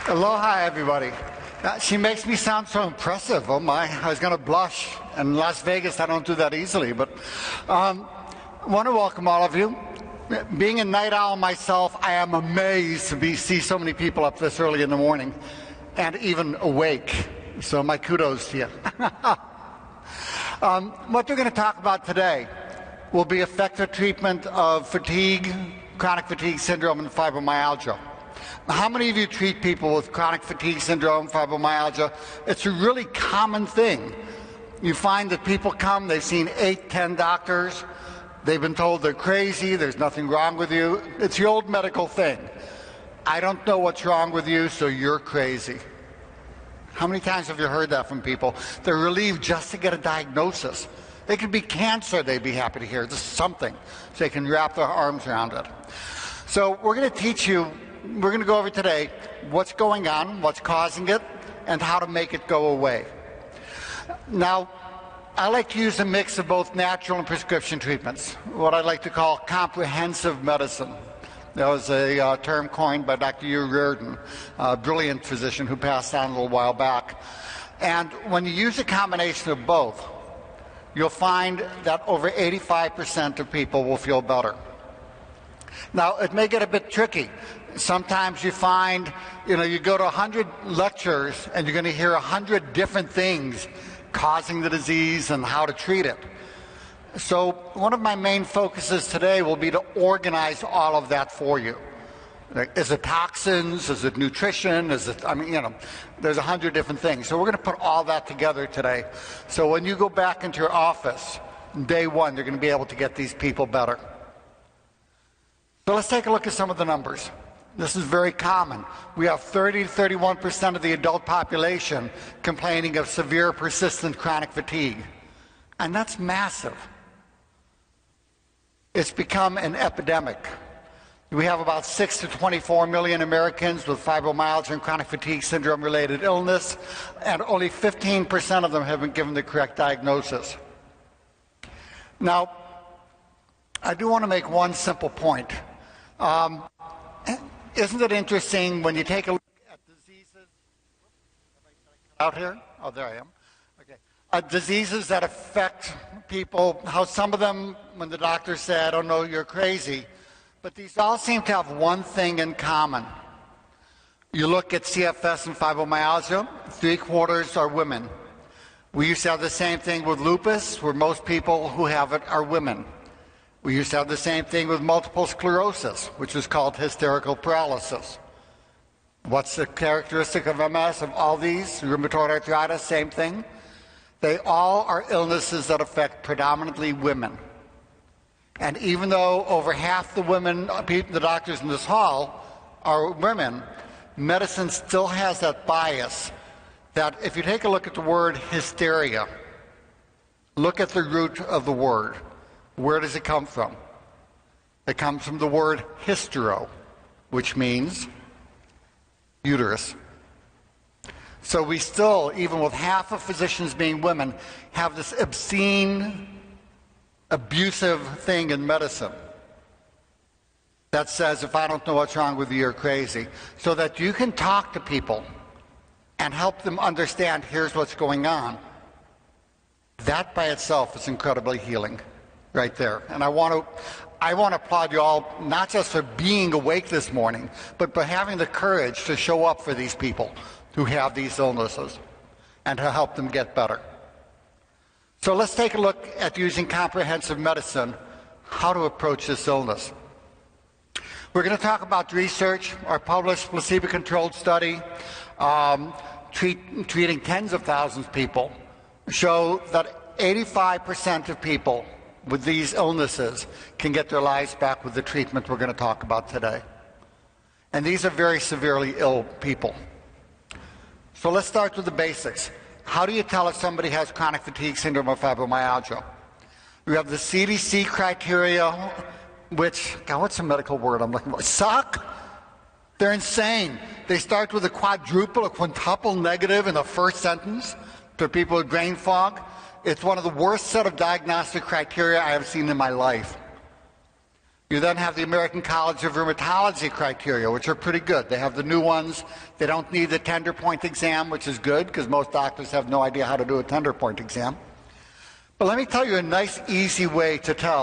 Aloha, everybody. She makes me sound so impressive. Oh my, I was going to blush. In Las Vegas, I don't do that easily, but I want to welcome all of you. Being a night owl myself, I am amazed to see so many people up this early in the morning and even awake. So my kudos to you. What we're going to talk about today will be effective treatment of fatigue, chronic fatigue syndrome, and fibromyalgia. How many of you treat people with chronic fatigue syndrome, fibromyalgia? It's a really common thing. You find that people come, they've seen 8, 10 doctors, they've been told they're crazy, there's nothing wrong with you. It's the old medical thing. I don't know what's wrong with you, so you're crazy. How many times have you heard that from people? They're relieved just to get a diagnosis. It could be cancer, they'd be happy to hear, just something, so they can wrap their arms around it. So we're going to teach you, we're going to go over today what's going on, what's causing it, and how to make it go away. Now, I like to use a mix of both natural and prescription treatments, what I like to call comprehensive medicine. That was a term coined by Dr. Hugh Reardon, a brilliant physician who passed on a little while back. And when you use a combination of both, you'll find that over 85% of people will feel better. Now, it may get a bit tricky. Sometimes you find, you go to 100 lectures and you're going to hear 100 different things causing the disease and how to treat it. So one of my main focuses today will be to organize all of that for you. Is it toxins? Is it nutrition? Is it, there's 100 different things. So we're going to put all that together today. So when you go back into your office, day one, you're going to be able to get these people better. So let's take a look at some of the numbers. This is very common. We have 30 to 31% of the adult population complaining of severe persistent chronic fatigue. And that's massive. It's become an epidemic. We have about 6 to 24 million Americans with fibromyalgia and chronic fatigue syndrome related illness, and only 15% of them have been given the correct diagnosis. Now, I do want to make one simple point. Isn't it interesting when you take a look at diseases? Out here? Oh, there I am. Okay. Diseases that affect people, how some of them, when the doctor said, "Oh no, you're crazy," but these all seem to have one thing in common. You look at CFS and fibromyalgia, 3/4 are women. We used to have the same thing with lupus, where most people who have it are women. We used to have the same thing with multiple sclerosis, which is called hysterical paralysis. What's the characteristic of MS of all these? Rheumatoid arthritis, same thing. They all are illnesses that affect predominantly women. And even though over half the women, the doctors in this hall, are women, medicine still has that bias that if you take a look at the word hysteria, look at the root of the word. Where does it come from? It comes from the word hystero, which means uterus. So we still, even with half of physicians being women, have this obscene, abusive thing in medicine that says, if I don't know what's wrong with you, you're crazy. So that you can talk to people and help them understand, here's what's going on. That by itself is incredibly healing. Right there. And I want to applaud you all, not just for being awake this morning, but for having the courage to show up for these people who have these illnesses and to help them get better. So let's take a look at using comprehensive medicine, how to approach this illness. We're going to talk about research, our published placebo-controlled study, treating tens of thousands of people, show that 85% of people with these illnesses can get their lives back with the treatment we're going to talk about today. And these are very severely ill people. So let's start with the basics. How do you tell if somebody has chronic fatigue syndrome or fibromyalgia? We have the CDC criteria, which, God, what's the medical word I'm looking for? Suck? They're insane. They start with a quadruple or quintuple negative in the first sentence for people with brain fog. It's one of the worst set of diagnostic criteria I have seen in my life. You then have the American College of Rheumatology criteria, which are pretty good. They have the new ones. They don't need the tender point exam, which is good because most doctors have no idea how to do a tender point exam. But let me tell you a nice, easy way to tell